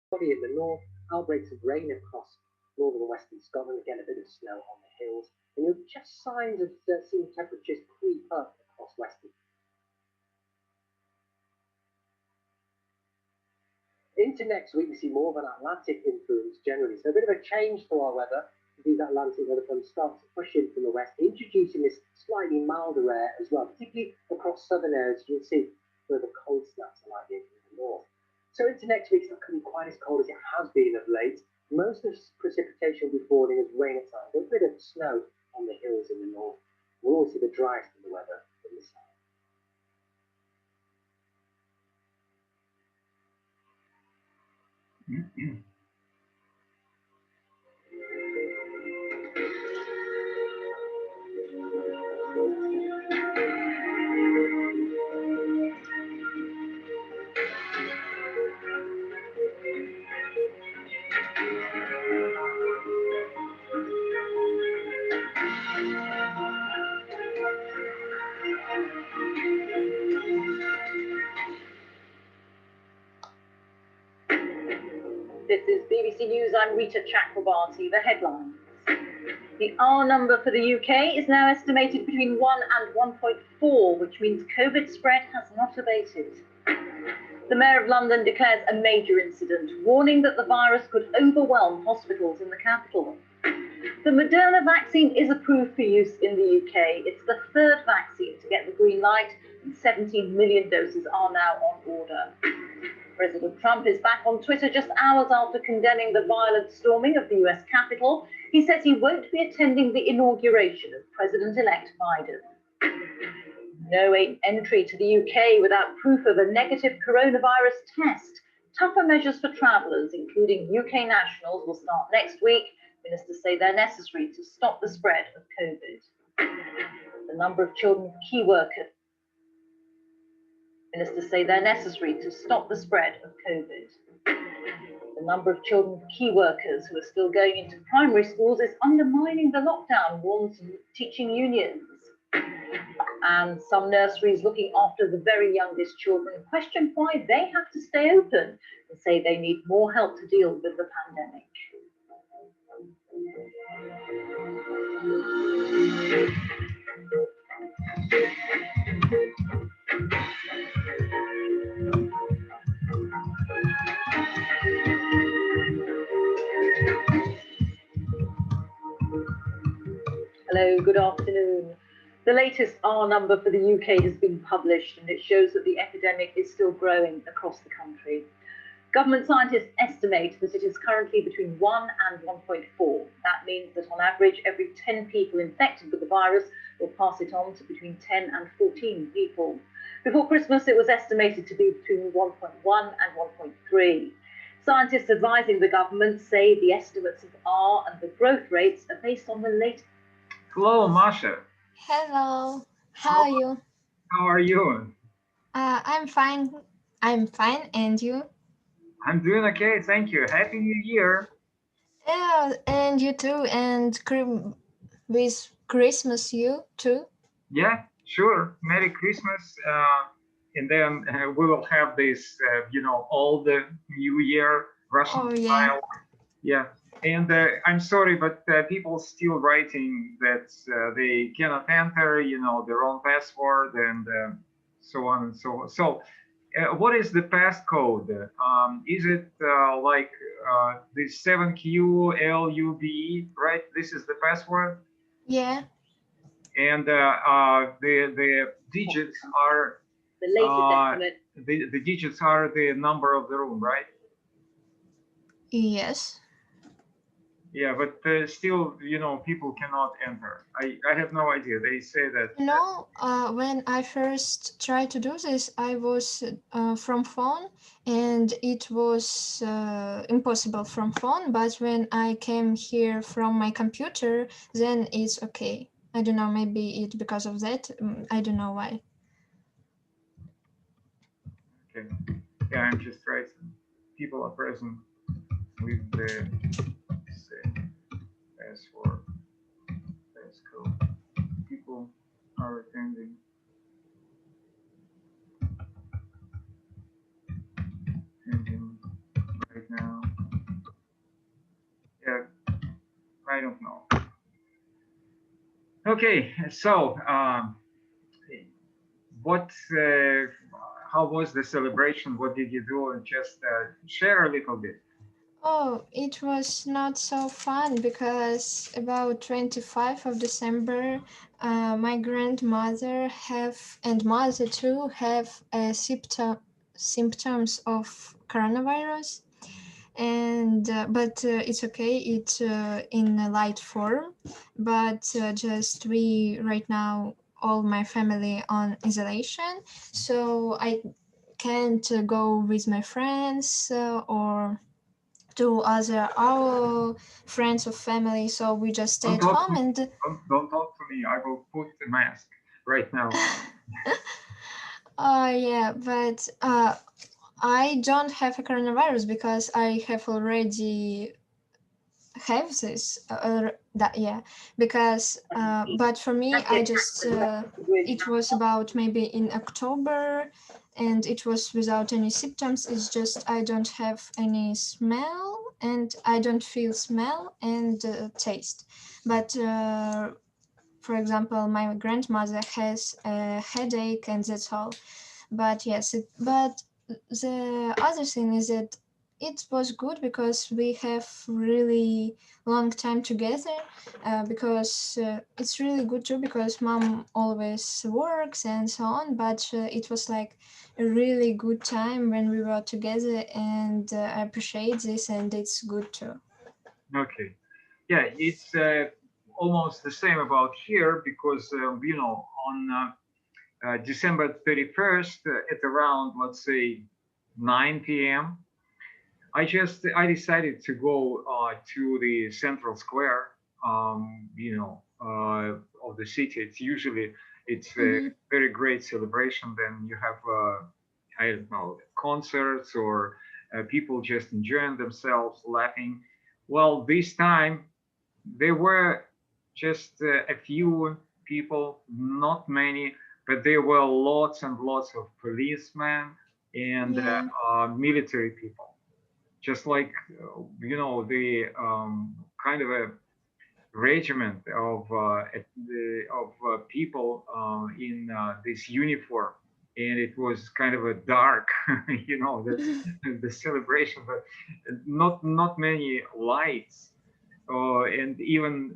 cloudy in the north, outbreaks of rain across northern and western Scotland, again a bit of snow on the hills, and you'll just signs of seeing temperatures creep up across western. Into next week, we see more of an Atlantic influence generally, so a bit of a change to our weather. These Atlantic weather fronts start to push in from the west, introducing this slightly milder air as well, particularly across southern areas. You'll see where the cold snaps are likely in the north. So into next week, it's not going to be quite as cold as it has been of late. Most of the precipitation will be falling as rain at times, a bit of snow on the hills in the north. We'll also see the driest of the weather in the south. This is BBC News. I'm Rita Chakrabarti. The headlines. The R number for the UK is now estimated between 1 and 1.4, which means COVID spread has not abated. The Mayor of London declares a major incident, warning that the virus could overwhelm hospitals in the capital. The Moderna vaccine is approved for use in the UK. It's the third vaccine to get the green light, and 17 million doses are now on order. President Trump is back on Twitter just hours after condemning the violent storming of the US Capitol. He says he won't be attending the inauguration of President-elect Biden. No entry to the UK without proof of a negative coronavirus test. Tougher measures for travellers, including UK nationals, will start next week. Ministers say they're necessary to stop the spread of COVID. The number of children of key workers. Ministers say they're necessary to stop the spread of COVID. The number of children of key workers who are still going into primary schools is undermining the lockdown, warns teaching unions. And some nurseries looking after the very youngest children question why they have to stay open and say they need more help to deal with the pandemic. Hello, good afternoon. The latest R number for the UK has been published, and it shows that the epidemic is still growing across the country. Government scientists estimate that it is currently between 1 and 1.4. That means that on average, every 10 people infected with the virus will pass it on to between 10 and 14 people. Before Christmas, it was estimated to be between 1.1 and 1.3. Scientists advising the government say the estimates of R and the growth rates are based on the latest. Hello, Masha. Hello. How are you? How are you? I'm fine. I'm fine. And you? I'm doing okay, thank you. Happy New Year. Yeah, and you too. And with Christmas, you too? Yeah, sure. Merry Christmas. And then we will have this, all the New Year Russian style. Yeah. And I'm sorry, but people still writing that they cannot enter, their own password and so on and so on. So what is the passcode? Is it like the 7QLUB, right? This is the password? Yeah. And the digits are the latest estimate. The digits are the number of the room, right? Yes. Yeah, but still, people cannot enter. I have no idea. They say that. When I first tried to do this, I was from phone, and it was impossible from phone. But when I came here from my computer, then it's okay. I don't know. Maybe it's because of that. I don't know why. Okay. Yeah, I'm just writing. People are present with the password, passcode. People are attending. Attending right now. Okay, so what? How was the celebration? What did you do? And just share a little bit. Oh, it was not so fun because about 25th of December, my grandmother and mother too have symptoms of coronavirus, and but it's okay. It's in a light form, but just we right now all my family on isolation, so I can't go with my friends or to other our friends or family, so we just stay at home and don't talk to me. I will put the mask right now. yeah, but I don't have a coronavirus because I have already have this because but for me I just it was about maybe in October, and it was without any symptoms. It's just I don't have any smell and I don't feel smell and taste, but for example my grandmother has a headache and that's all. But yes, but the other thing is that it was good because we have really long time together, because it's really good too because mom always works and so on, but it was like a really good time when we were together, and I appreciate this and it's good too. Okay, yeah, it's almost the same about here because you know, on December 31st at around, let's say, 9 p.m. I decided to go to the central square, you know, of the city. It's a very great celebration. Then you have I don't know, concerts or people just enjoying themselves, laughing. Well, this time there were just a few people, not many, but there were lots and lots of policemen and military people, just like you know, the kind of a regiment of people in this uniform, and it was kind of a dark, you know, the celebration, but not many lights, and even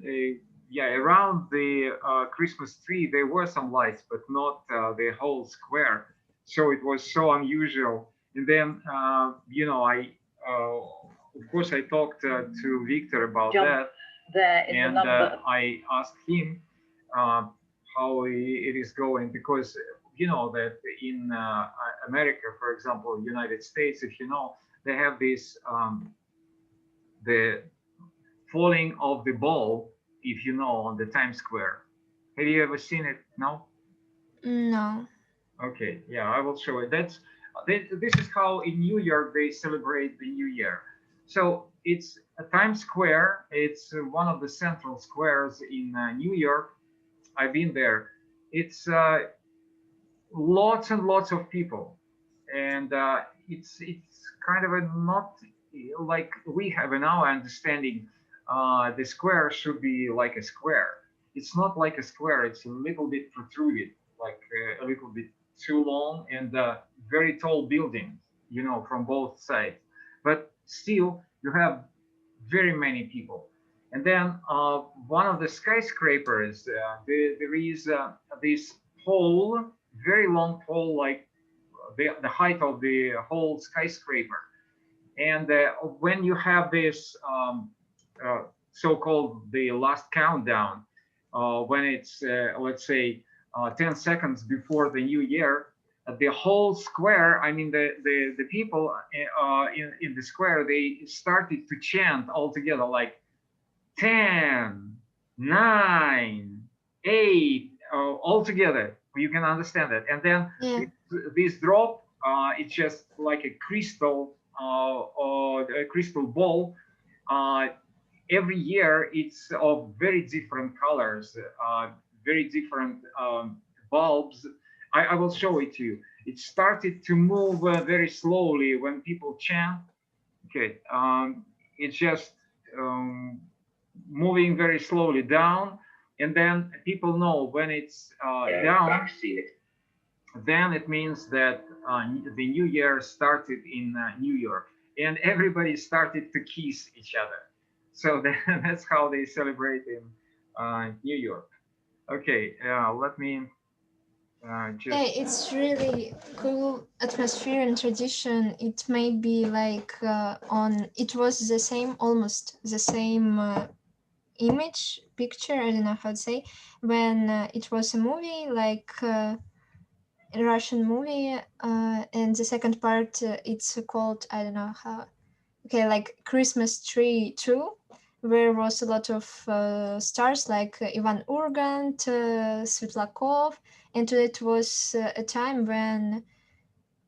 yeah, around the Christmas tree there were some lights, but not the whole square. So it was so unusual. And then you know, of course I talked to Victor about that, and I asked him how it is going, because you know that in America, for example, United States, if you know, they have this the falling of the ball, if you know, on the Times Square. Have you ever seen it? No? No. Okay, yeah, I will show it. This is how in New York they celebrate the New Year. So it's a Times Square. It's one of the central squares in New York. I've been there. It's lots and lots of people, and it's kind of a not like we have in our understanding. The square should be like a square. It's not like a square. It's a little bit protruded, like a little bit too long, and very tall buildings, you know, from both sides. But still, you have very many people. And then one of the skyscrapers, there is this pole, very long pole, like the height of the whole skyscraper. And when you have this so-called the last countdown, when it's let's say 10 seconds before the new year, the whole square, I mean the people in the square, they started to chant all together like 10, 9, 8, all together. You can understand that. And then this drop, it's just like a crystal or a crystal ball. Every year it's of very different colors, very different bulbs. I will show it to you. It started to move very slowly when people chant. Okay, it's just moving very slowly down. And then people know when it's down, then it means that the new year started in New York, and everybody started to kiss each other. So that's how they celebrate in New York. Okay, let me just. Yeah, it's really cool atmosphere and tradition. It may be like it was the same, almost the same image, picture, I don't know how to say, when it was a movie, like a Russian movie, and the second part, it's called, I don't know how, okay, like Christmas Tree 2, where was a lot of stars like Ivan Urgant, Svetlakov, and it was a time when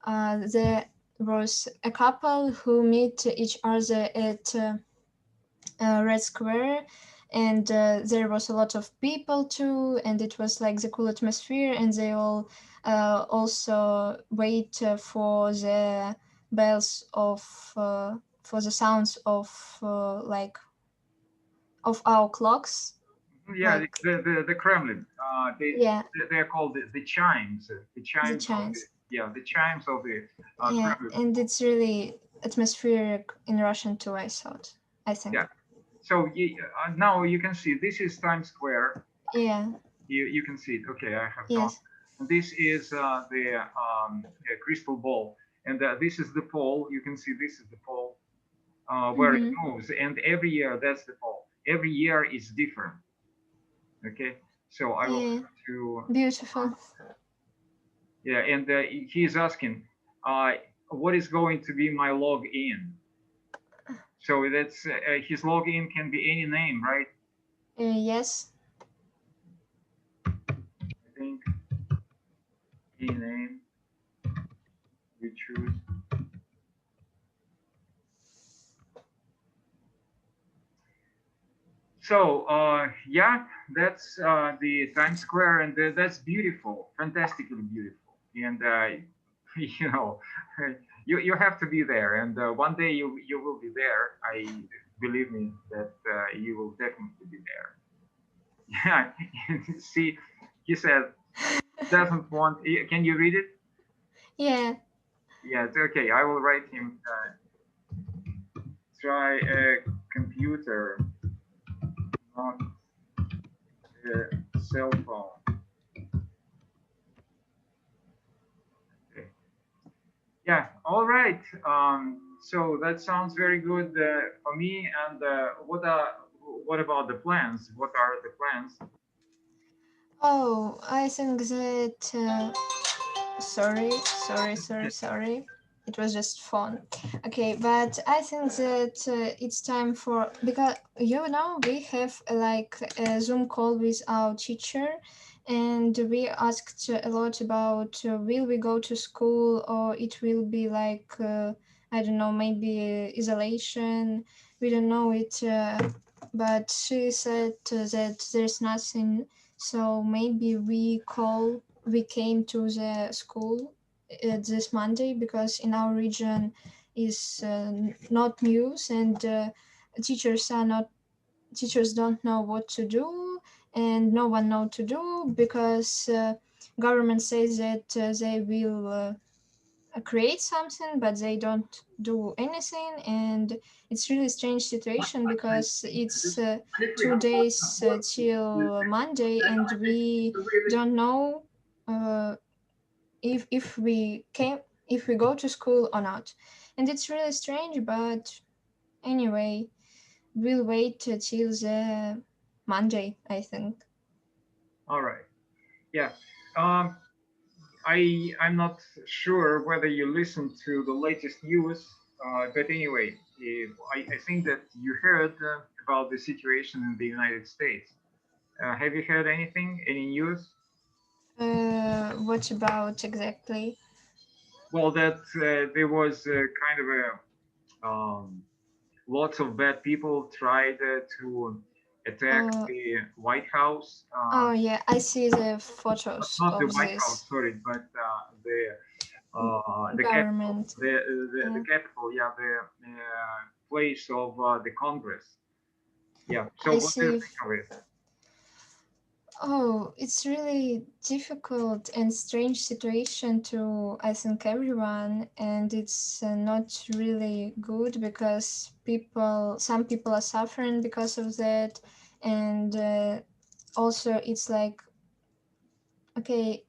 there was a couple who meet each other at Red Square, and there was a lot of people too, and it was like the cool atmosphere, and they all also wait for the bells of for the sounds of like of our clocks. Yeah, like, the Kremlin. Yeah. They're called the chimes. The chimes. The chimes. The chimes of the Yeah, Kremlin. and it's really atmospheric in Russian too, I think. Yeah. So now you can see this is Times Square. Yeah. You can see it. Okay, I have Yes. found. And this is the crystal ball, and this is the pole. You can see this is the pole where it moves, and every year that's the pole. Every year is different. Okay, so I will have to. Beautiful. Yeah, and he's asking, what is going to be my login? So that's his login can be any name, right? Yes. I think any name you choose. So yeah, that's the Times Square, and that's beautiful, fantastically beautiful. And you know, you have to be there, and one day you will be there. I believe me that you will definitely be there. Yeah, see, he said doesn't want. Can you read it? Yeah. Yeah, it's okay. I will write him. Try a computer, not a cell phone. Okay. Yeah. All right. So that sounds very good for me. And what about the plans? What are the plans? Oh, I think that. Sorry. It was just fun. Okay, but I think that it's time for, because we have like a Zoom call with our teacher, and we asked a lot about will we go to school, or it will be like I don't know, maybe isolation. We don't know it, but she said that there's nothing. So maybe we came to the school this Monday, because in our region is not news, and teachers don't know what to do, and no one know to do, because government says that they will create something, but they don't do anything, and it's really strange situation, because it's 2 days till Monday, and we don't know if we go to school or not, and it's really strange. But anyway, we'll wait till the Monday, I think. All right. Yeah. Um, I'm not sure whether you listened to the latest news, but anyway, I think that you heard about the situation in the United States. Have you heard anything? Any news? What about exactly? Well, that there was kind of a lots of bad people tried to attack the White House. Oh yeah, I see the photos Not the of White this. House, sorry, but the government. Capital, the capital, yeah, the place of the Congress. Yeah. So I what do you see. think of it? Oh, it's really difficult and strange situation to, I think, everyone, and it's not really good because some people are suffering because of that, and also it's like, okay,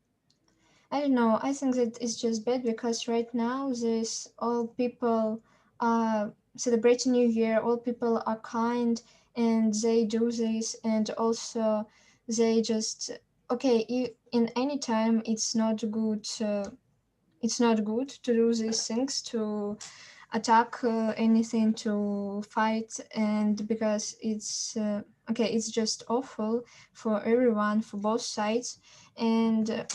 I don't know. I think that it's just bad because right now there's all people are celebrating New Year. All people are kind and they do this, and also they just okay. In any time, it's not good. It's not good to do these things to attack anything to fight, and because it's okay, it's just awful for everyone, for both sides, and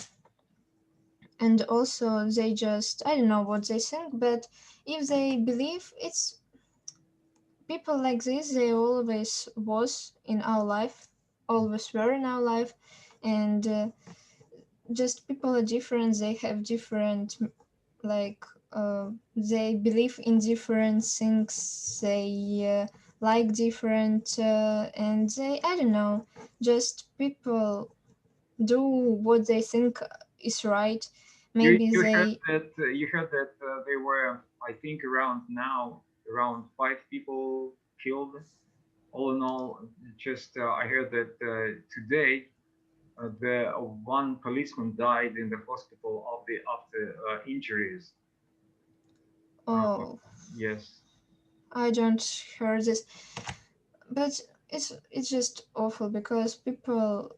also they just I don't know what they think, but if they believe it's people like this, they always was in our life, always were in our life, and just people are different, they have different like they believe in different things, they like different and they I don't know, just people do what they think is right. Maybe You heard they that there were, I think, around 5 people killed. All in all, just I heard that today the one policeman died in the hospital of the after injuries. Uh, oh, yes. I don't hear this, but it's just awful because people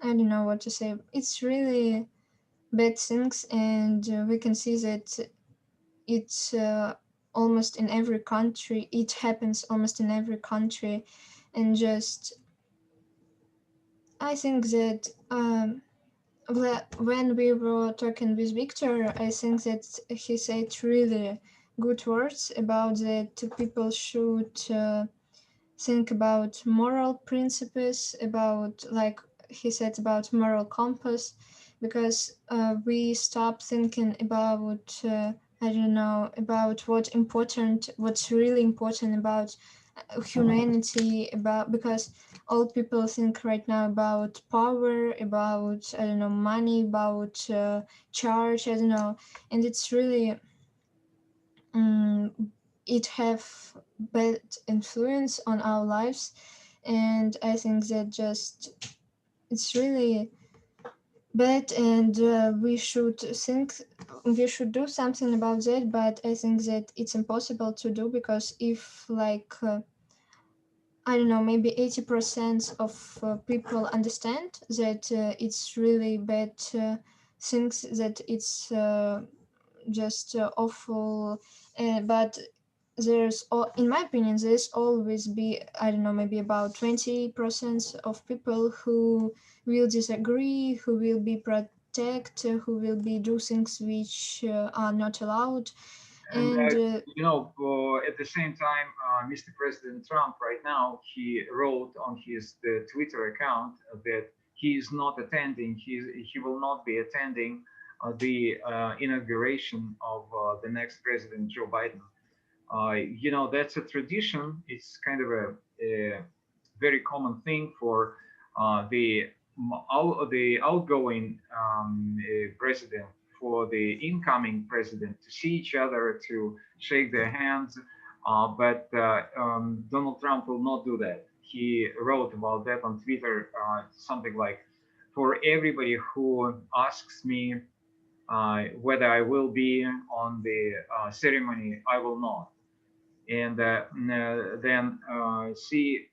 I don't know what to say. It's really bad things, and we can see that it's almost in every country. It happens almost in every country, and just I think that when we were talking with Victor, I think that he said really good words about that people should think about moral principles, about like he said about moral compass, because we stop thinking about I don't know about what's really important about humanity, about because all people think right now about power, about I don't know money, about charge, I don't know, and it's really um, it have bad influence on our lives, and I think that just it's really bad, and we should do something about that, but I think that it's impossible to do because if like I don't know, maybe 80% of people understand that it's really bad things, that it's just awful, but in my opinion, there's always be, I don't know, maybe about 20% of people who will disagree, who will be protect, who will be do things which are not allowed, And and at the same time, Mr. President Trump right now, he wrote on his the Twitter account that he is not attending. He will not be attending the inauguration of the next president, Joe Biden. That's a tradition. It's kind of a very common thing for the outgoing president, for the incoming president to see each other, to shake their hands. But Donald Trump will not do that. He wrote about that on Twitter, something like, "For everybody who asks me whether I will be on the ceremony, I will not." And then see,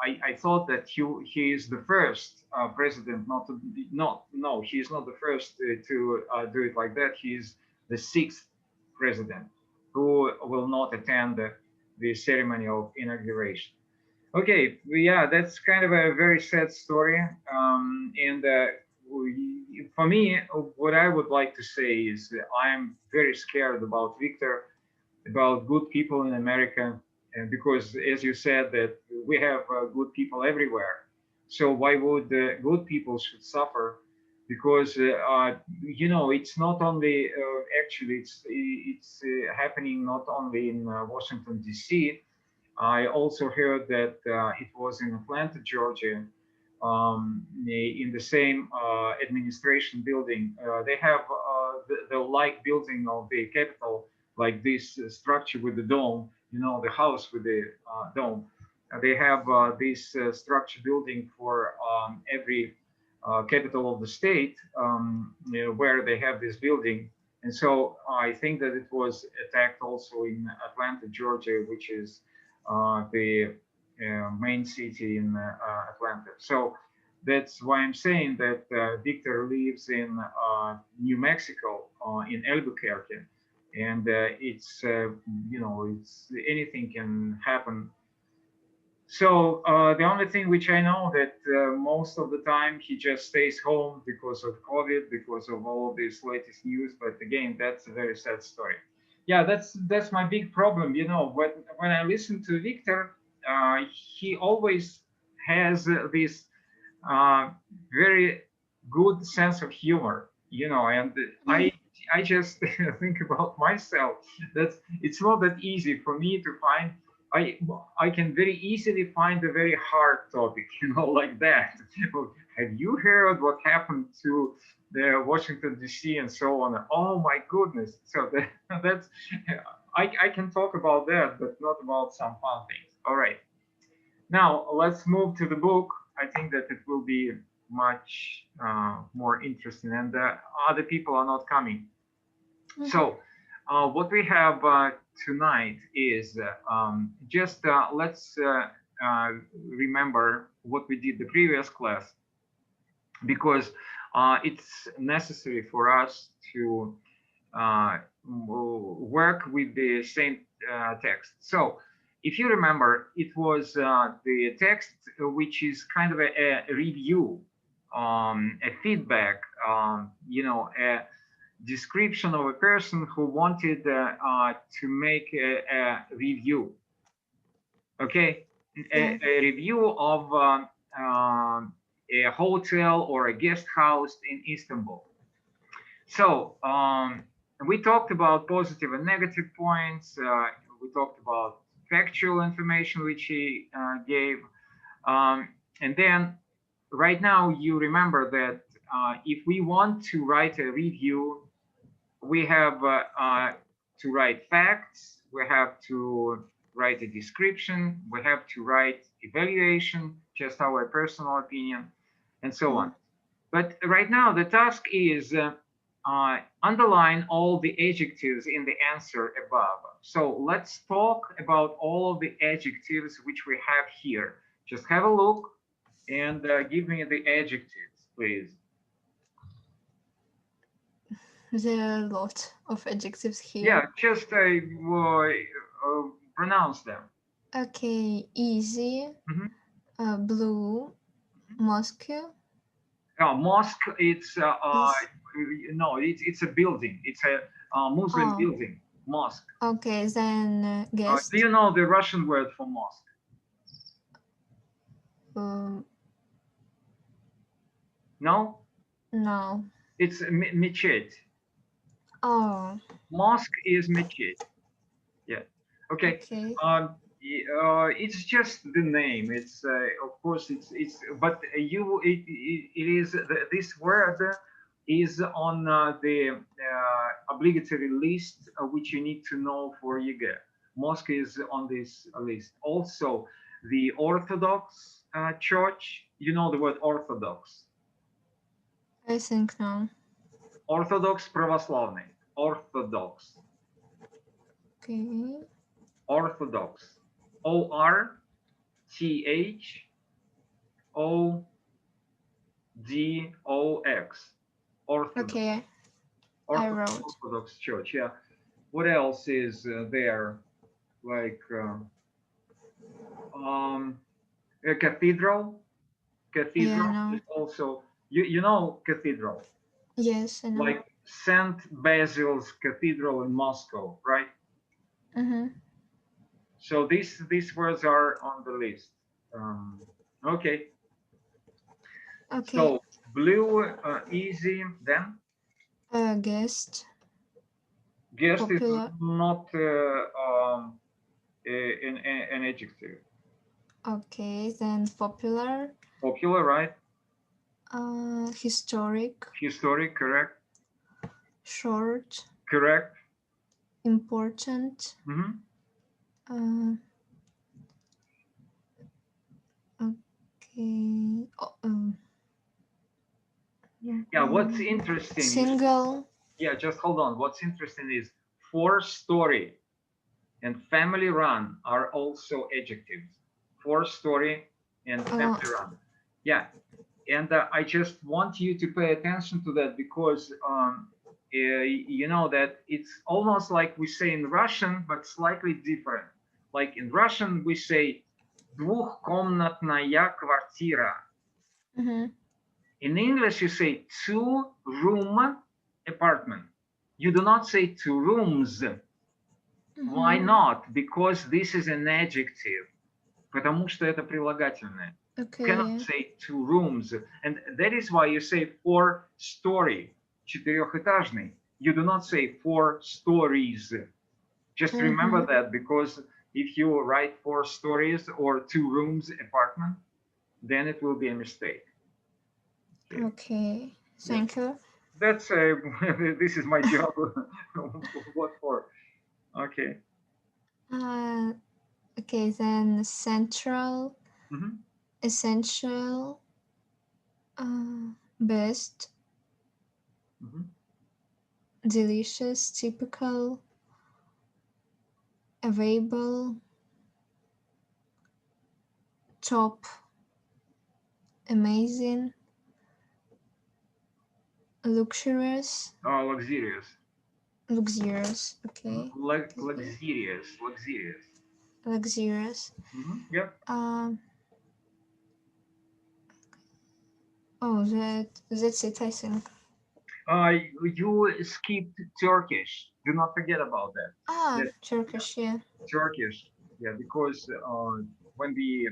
I thought that he is the first president not to not no he is not the first to do it like that. He is the sixth president who will not attend the ceremony of inauguration. Okay, yeah, that's kind of a very sad story. And for me, what I would like to say is that I'm very scared about Victor, about good people in America, and because, as you said, that we have good people everywhere. So why would good people should suffer? Because it's not only actually it's happening not only in Washington D.C. I also heard that it was in Atlanta, Georgia. in the same administration building. They have the like building of the capital, like this structure with the dome, you know, the house with the dome. They have this structure building for every capital of the state, you know, where they have this building. And so I think that it was attacked also in Atlanta, Georgia, which is the main city in Atlanta. So that's why I'm saying that Victor lives in New Mexico, in Albuquerque, and it's you know, it's anything can happen. So the only thing which I know that most of the time he just stays home because of COVID, because of all this latest news. But again, that's a very sad story. Yeah, that's my big problem. You know, when I listen to Victor, he always has this very good sense of humor. You know, and I just think about myself. That it's not that easy for me to find. I can very easily find a very hard topic, you know, like that. Have you heard what happened to the Washington D.C. and so on? Oh my goodness! So that's I can talk about that, but not about some fun things. All right. Now let's move to the book. I think that it will be much more interesting, and other people are not coming. So what we have tonight is just let's remember what we did the previous class, because it's necessary for us to work with the same text. So if you remember, it was the text which is kind of a review, a feedback, you know, a description of a person who wanted to make a review. Okay, a review of a hotel or a guest house in Istanbul. So we talked about positive and negative points. We talked about factual information which he gave, and then right now you remember that if we want to write a review, we have to write facts, we have to write a description, we have to write evaluation, just our personal opinion, and so on. But right now the task is underline all the adjectives in the answer above. So let's talk about all of the adjectives which we have here. Just have a look and give me the adjectives, please. There are a lot of adjectives here. Yeah, just pronounce them. Okay, easy, blue, mosque. Oh, mosque, it's no, it's a building. It's a Muslim building, mosque. Okay, then guest. Do you know the Russian word for mosque? No? No. It's mechet. Oh. Mosque is mechet. Yeah. Okay. It's just the name. It's of course it's but it is this word is on the obligatory list which you need to know for YEGA. Mosque is on this list. Also, the Orthodox Church. You know the word Orthodox? I think no. Orthodox Pravoslavny. Orthodox. Okay. Orthodox. ORTHODOX. Orthodox. Okay. I wrote. Orthodox Church. Yeah. What else is there? Like a cathedral. Cathedral is also. You know cathedral. Yes, I know. Like St. Basil's Cathedral in Moscow, right? So these words are on the list. Okay. Okay. So blue, easy. Then guest. Guest popular. is not an adjective. Okay, then popular. Popular, right? Historic. Historic, correct. Short. Correct. Important. Mm-hmm. Okay. Yeah, what's interesting Single. Yeah, just hold on. What's interesting is 4-story and family run are also adjectives. 4-story and family run. Yeah, and I just want you to pay attention to that because you know that it's almost like we say in Russian, but slightly different. Like in Russian, we say двухкомнатная квартира. In English, you say 2-room apartment. You do not say 2 rooms. Why not? Because this is an adjective. Потому что это прилагательное. Okay. You cannot say 2 rooms. And that is why you say 4-story, четырехэтажный. You do not say 4 stories. Just remember that, because if you write 4 stories or 2 rooms apartment, then it will be a mistake. Okay. Thank you. That's this is my job. What for? Okay. Okay, then central, essential, best, delicious, typical, available, top, amazing, luxurious. Luxurious. Luxurious. Okay. Luxurious. Luxurious. Yep. Oh, that's it, I think. You skipped Turkish. Do not forget about that. Turkish, yeah. Turkish, yeah, because when we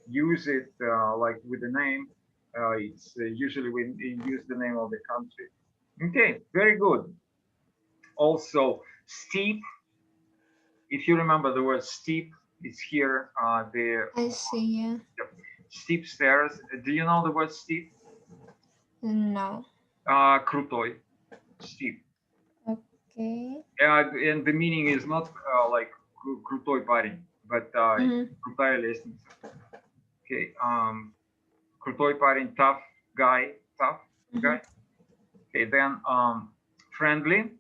use it like with the name, it's usually we use the name of the country. Okay, very good. Also, steep. If you remember the word steep, it's here. I see, yeah. Steep stairs. Do you know the word steep? No. Крутой. Steep. Okay. And the meaning is not like крутой парень, but крутая лестница. Okay. Крутой парень, tough guy. Okay, then friendly.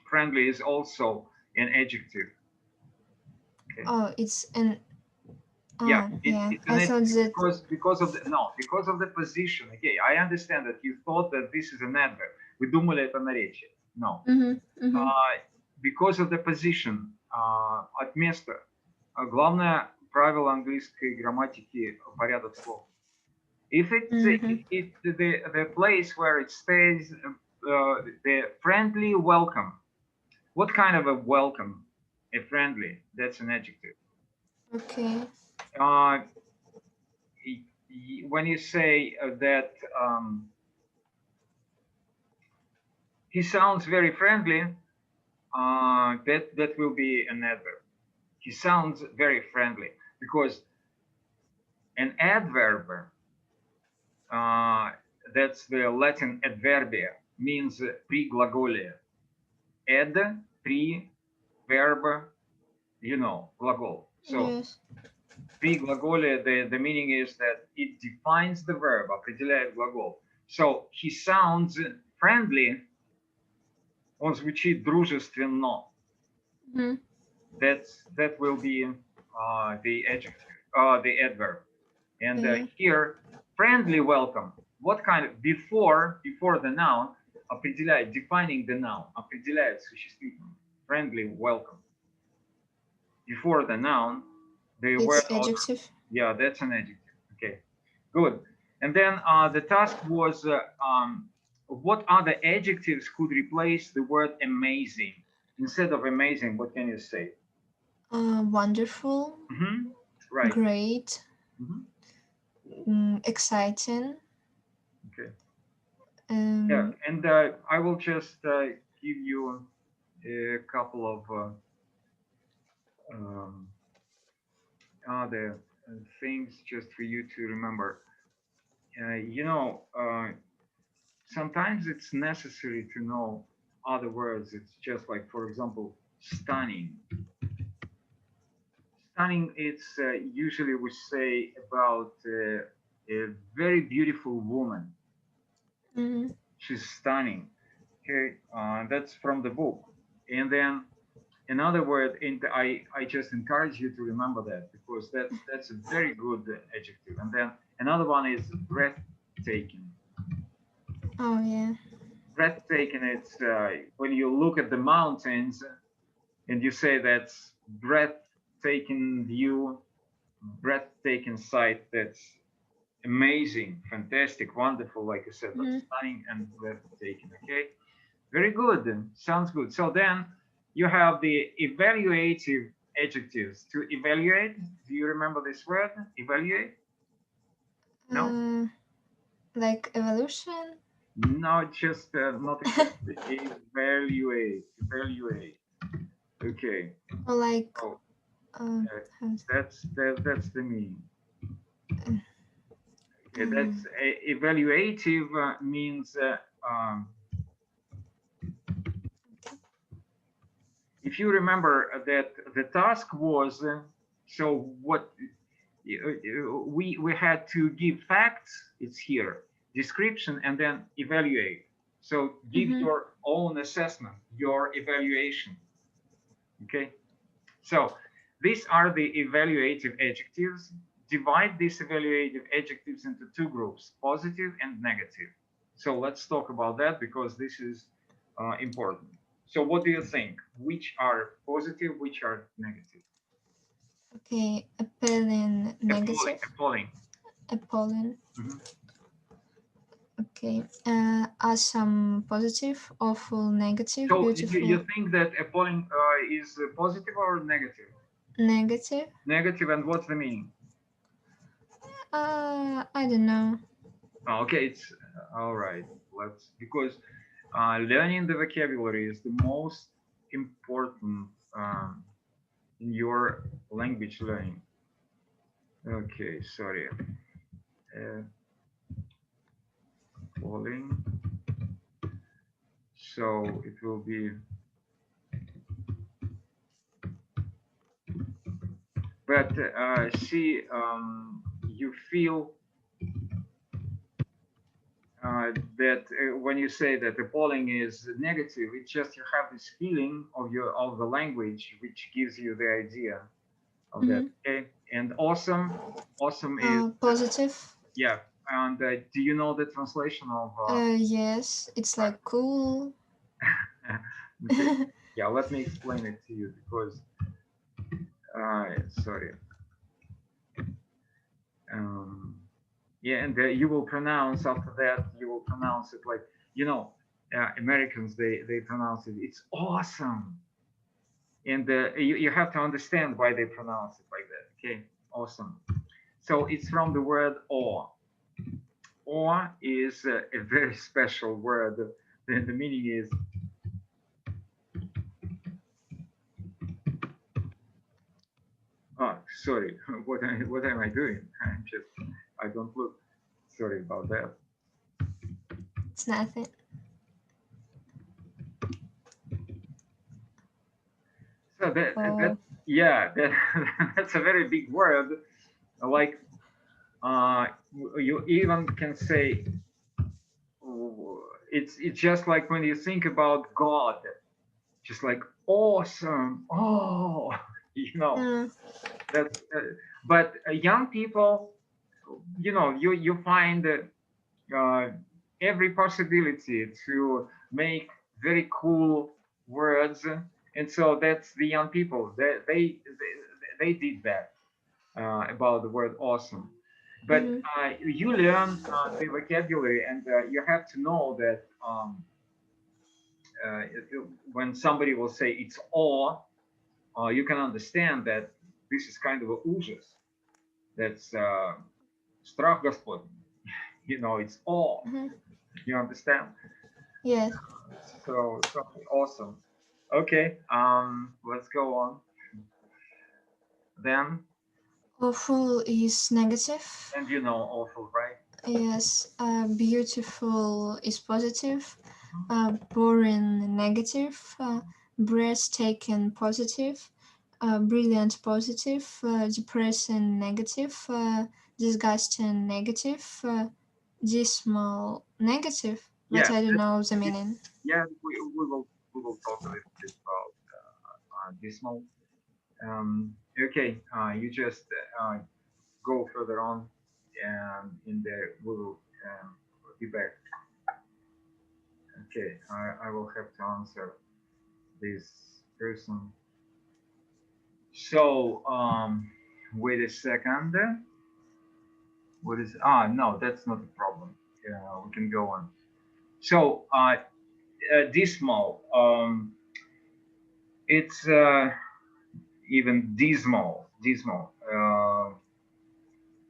Friendly is also an adjective. Okay. Oh, it's an. Yeah, it's an adjective because of the position. Okay, I understand that you thought that this is an adverb. Вы думали это наречие. No. Because of the position, от места. Главное правило английской грамматики — порядок слов. If it's the place where it stays, the friendly welcome. What kind of a welcome? A friendly. That's an adjective. Okay. When you say that he sounds very friendly, that will be an adverb. He sounds very friendly, because an adverb, that's the Latin adverbia, means при глаголе. Ad, при, verb, you know, глагол. So yes. При глаголе, the meaning is that it defines the verb, определяет глагол. So he sounds friendly. Он звучит дружественно. That will be the adjective, the adverb. And here, friendly welcome. What kind of, before the noun, определяет, defining the noun, определяет существительное. Friendly welcome. Before the noun, the word adjective. Also, yeah, that's an adjective. Okay, good. And then the task was what other adjectives could replace the word amazing? Instead of amazing, what can you say? Wonderful. Right. Great. Exciting. Okay. Yeah, and I will just give you a couple of other things just for you to remember. you know, sometimes it's necessary to know other words. It's just like, for example, stunning. Stunning, it's usually we say about a very beautiful woman. Mm-hmm. She's stunning. Okay, that's from the book. And then another word, and I just encourage you to remember that, because that's a very good adjective. And then another one is breathtaking. Oh yeah. Breathtaking, it's when you look at the mountains and you say that's breathtaking view, breathtaking sight, that's amazing, fantastic, wonderful, like I said, but stunning and breathtaking. Okay, very good, sounds good. So then you have the evaluative adjectives. To evaluate, do you remember this word, evaluate? No? Like evolution? No, just not exactly. Evaluate. Okay. Or like Oh, that's the meaning. Okay, that's evaluative means if you remember that the task was so what we had to give facts, it's here, description, and then evaluate. So give your own assessment, your evaluation. Okay, so these are the evaluative adjectives. Divide these evaluative adjectives into two groups, positive and negative. So let's talk about that, because this is important. So what do you think? Which are positive, which are negative? Okay, appealing, negative. Appalling. Okay, awesome, positive, awful, negative, so beautiful. You think that appalling is positive or negative? Negative. Negative, and what's the meaning? I don't know. Okay, it's all right. Let's, because learning the vocabulary is the most important in your language learning. Okay, sorry. Falling. So it will be. But see, you feel that when you say that appalling is negative, it's just you have this feeling of the language, which gives you the idea of that. Okay, and awesome is positive. Yeah, and do you know the translation of? Yes, it's like cool. Okay. Yeah, let me explain it to you, because sorry. Yeah, and you will pronounce after that. You will pronounce it like, you know, Americans, they pronounce it. It's awesome, and you have to understand why they pronounce it like that. Okay, awesome. So it's from the word awe. Awe is a very special word. The meaning is sorry. What am I doing? I don't look. Sorry about that. It's nothing. So that's a very big word. Like you even can say it's just like when you think about God, just like awesome. Oh, you know. That's but young people, you know, you find every possibility to make very cool words, and so that's the young people. They did that about the word awesome. But you learn the vocabulary, and you have to know that when somebody will say it's awe, you can understand that this is kind of a ужас. That's strach Господень. You know, it's awe. You understand? Yes. So awesome. Okay, let's go on. Then awful is negative. And you know awful, right? Yes, beautiful is positive, boring negative, breathtaking positive, brilliant positive, depressing negative, disgusting negative, dismal negative, but Yeah, I don't know the meaning. yeah, we will talk a little bit about dismal. Okay, you just go further on, and in there we will be back. Okay, I will have to answer this person. So, wait a second. What is? No, that's not a problem. We can go on. So, dismal. It's even dismal. Dismal.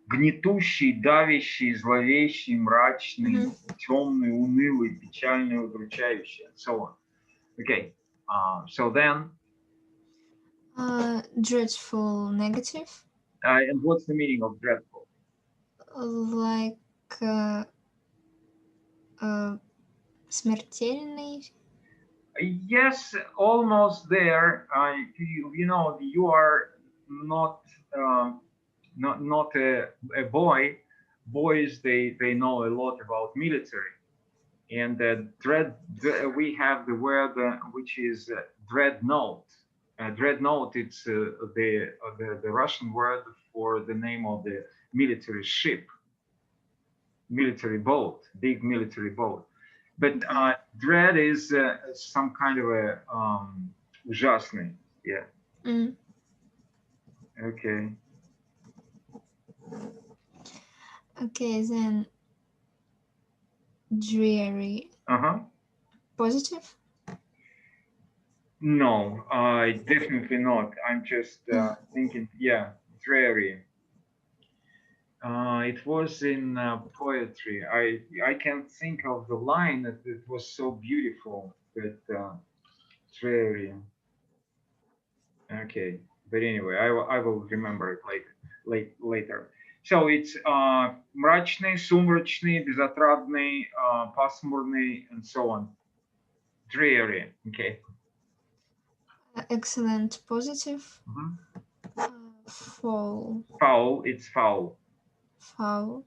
Гнетущий, давящий, зловещий, мрачный, темный, унылый, печальный, удручающий, and so on. Okay. So then. Dreadful negative. And what's the meaning of dreadful? Like смертельный. Yes, almost there. You know, you are not a boy. Boys, they know a lot about military, and we have the word which is dreadnought. Dreadnought, it's the Russian word for the name of the military ship, military boat, big military boat. But dread is some kind of a ужасный, yeah. Okay. Okay, then dreary. Positive? No, definitely not. I'm just thinking, yeah, dreary. It was in poetry. I can't think of the line that it was so beautiful, but dreary. Okay, but anyway, I will remember it later. So it's мрачный, сумрачный, безотрадный, пасмурный, and so on. Dreary. Okay. Excellent positive. Foul. Foul. It's foul. Foul.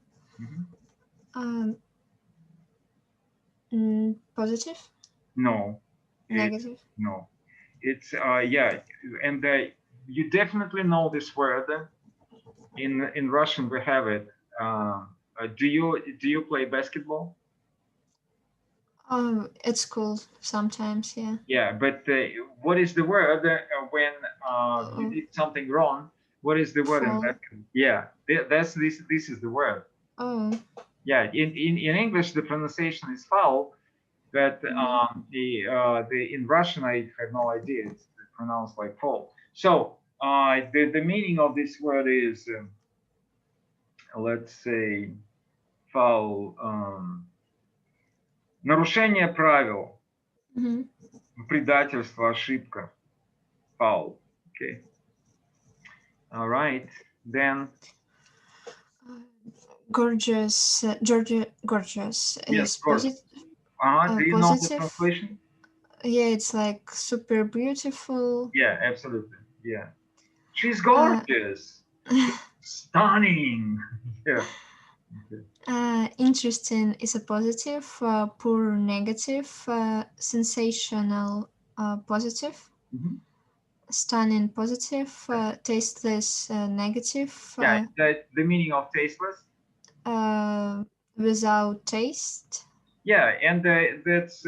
Positive? No. Negative? No. It's yeah, and you definitely know this word. In Russian we have it. Do you play basketball? It's cool sometimes, yeah. Yeah, but what is the word when you did something wrong? What is the word in basketball? Yeah, that's this is the word. Oh. Yeah, in English the pronunciation is foul, but in Russian I have no idea. It's pronounced like foul. So the meaning of this word is let's say foul. Нарушение правил, предательство, ошибка, foul. Okay. All right. Then. Gorgeous. Gorgeous. Yes, positive. Do you know the translation? Yeah, it's like super beautiful. Yeah, absolutely. Yeah. She's gorgeous. She's stunning. Yeah. Okay. Interesting is a positive, poor negative, sensational positive, stunning positive, tasteless negative. Yeah, the meaning of tasteless? Without taste. Yeah, and that's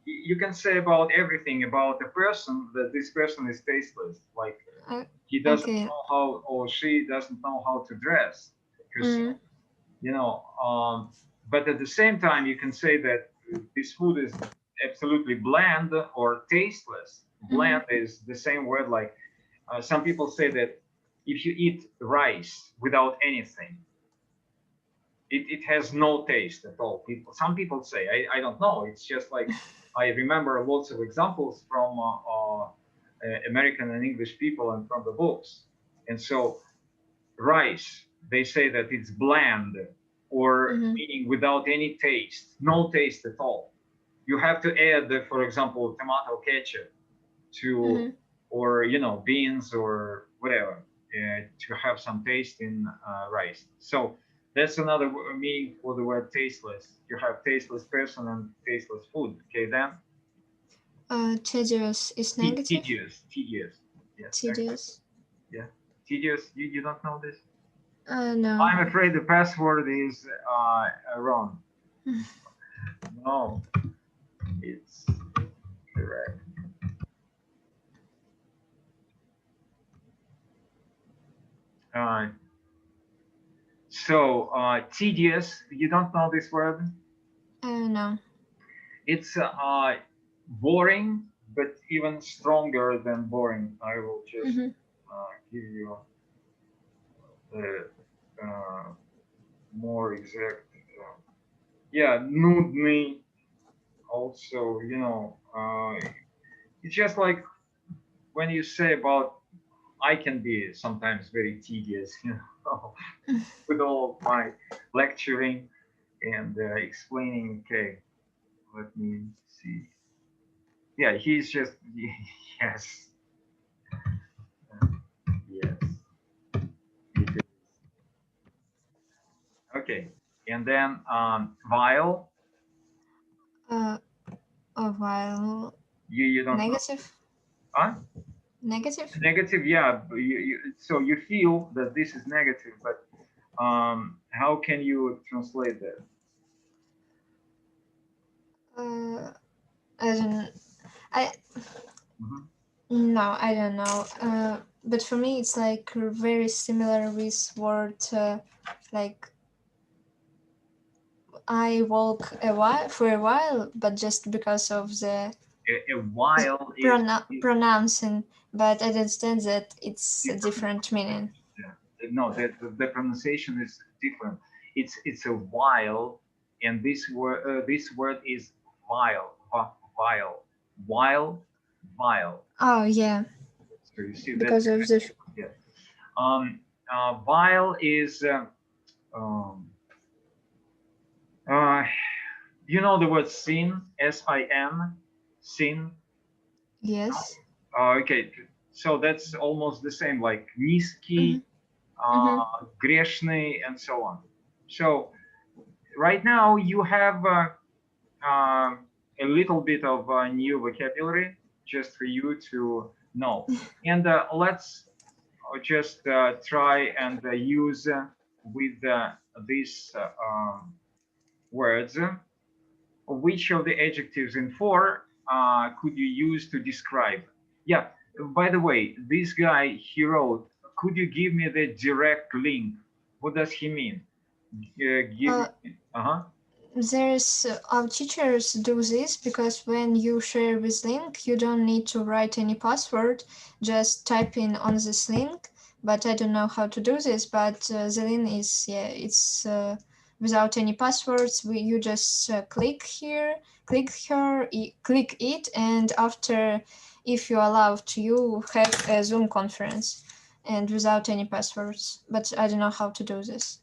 you can say about everything about a person that this person is tasteless. Like he doesn't know how, or she doesn't know how to dress. Because you know, but at the same time, you can say that this food is absolutely bland or tasteless. Bland is the same word. Like some people say that if you eat rice without anything, it has no taste at all. Some people say, I don't know. It's just like I remember lots of examples from American and English people and from the books. And so rice, they say that it's bland. or meaning without any taste, no taste at all. You have to add, for example, tomato ketchup to, or you know, beans or whatever, to have some taste in rice. So that's another meaning for the word tasteless. You have tasteless person and tasteless food. Okay, then. Tedious is negative. Tedious. Yes. Tedious. Yeah. Tedious. You don't know this? No. I'm afraid the password is wrong. No, it's correct. So tedious. You don't know this word? No. It's boring, but even stronger than boring. I will just give you the more exact. Yeah, nudny. Also, you know, it's just like when you say about I can be sometimes very tedious, you know, with all of my lecturing and explaining. Okay, let me see. Yeah, he's just yes, yes. Okay, and then vile. Vile. You don't negative. Know. Huh? Negative. Negative, yeah. So you feel that this is negative, but how can you translate that? No, I don't know. But for me, it's like very similar with word like I walk for a while, but just because of the A while is pronouncing, but I understand that it's a different meaning. Yeah. No, the pronunciation is different. It's a while, and this word is vile, vile. Oh yeah. So you see because of the yeah. Vile is you know the word sin, S-I-N, sin. Yes. Okay, so that's almost the same, like низкий, грешный, and so on. So right now you have a little bit of new vocabulary just for you to know. And let's just try and use with these words. Which of the adjectives in four could you use to describe? Yeah, by the way, this guy, he wrote, could you give me the direct link? What does he mean? There's our teachers do this because when you share this link, you don't need to write any password, just type in on this link. But I don't know how to do this, but the link is, yeah, it's without any passwords. You just click here, click it, and after, if you allow to, you have a Zoom conference and without any passwords. But I don't know how to do this.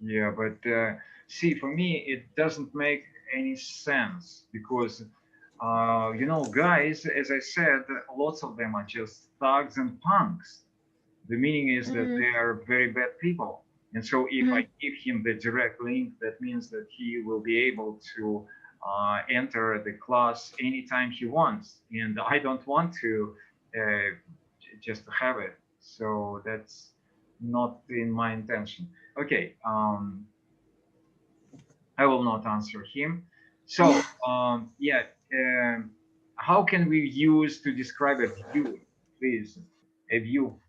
Yeah, but see, for me, it doesn't make any sense because, you know, guys, as I said, lots of them are just thugs and punks. The meaning is that they are very bad people. And so if I give him the direct link, that means that he will be able to enter the class anytime he wants. And I don't want to just have it. So that's not in my intention. Okay, I will not answer him. So yeah, how can we use to describe a view, please? A view.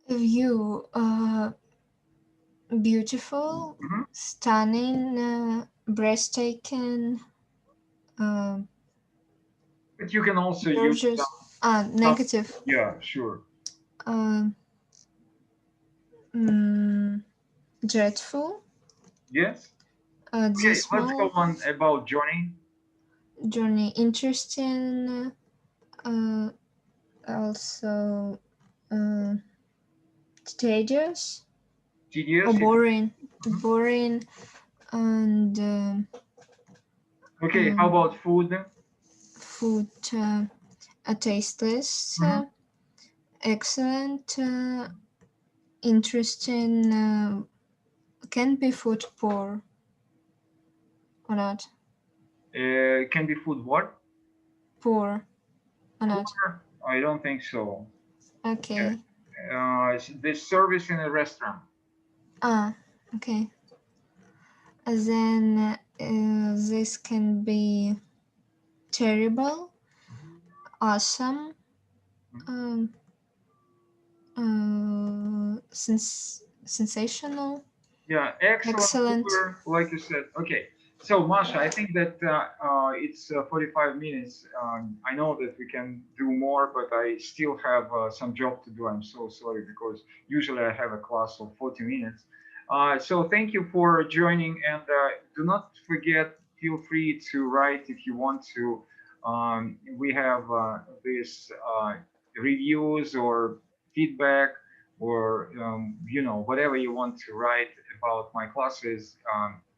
A view, beautiful, stunning, breathtaking. But you can also use negative. Yeah, sure. Dreadful. Yes. Okay, let's go on about Johnny. Johnny, interesting. Also, tedious. Tedious? Or boring. Boring. And okay, how about food? Food tasteless, excellent, interesting. Can be food poor or not? Can be food what? Poor or not? Poor? I don't think so. Okay. The service in a restaurant. Ah, okay. Then this can be terrible, awesome, sensational. Yeah, excellent. Super, like you said. Okay, so Masha, I think that it's 45 minutes. I know that we can do more, but I still have some job to do. I'm so sorry because usually I have a class of 40 minutes. So thank you for joining, and do not forget, feel free to write if you want to. We have these reviews or feedback or whatever you want to write about my classes,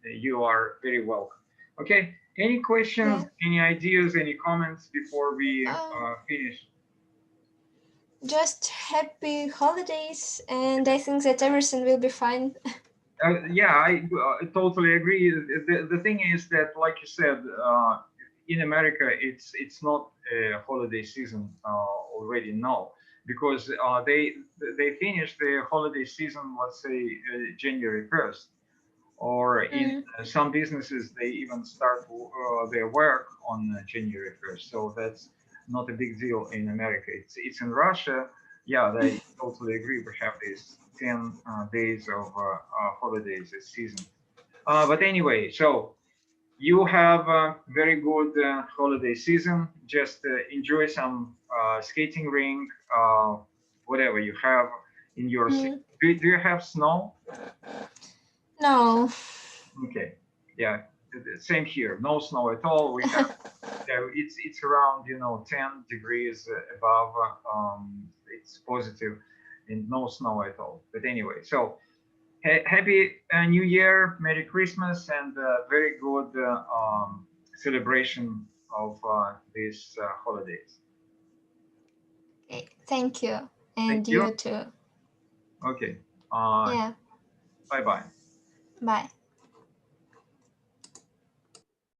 you are very welcome. Okay, any questions, any ideas, any comments before we finish? Just happy holidays, and I think that everything will be fine. Yeah, I totally agree. The thing is that, like you said, in America, it's not a holiday season already now, because they finish the holiday season, let's say January 1st, or in some businesses they even start their work on January 1st. So that's not a big deal in America. It's in Russia. Yeah, they totally agree. We have these 10 days of holidays this season. But anyway, so you have a very good holiday season. Just enjoy some skating rink, whatever you have in your city. Do you have snow? No. Okay. Yeah. Same here. No snow at all. We have. It's around 10 degrees above. It's positive, and no snow at all. But anyway, so happy New Year, Merry Christmas, and very good celebration of these holidays. Okay, thank you, and Thank you too. Okay. Yeah. Bye-bye. Bye.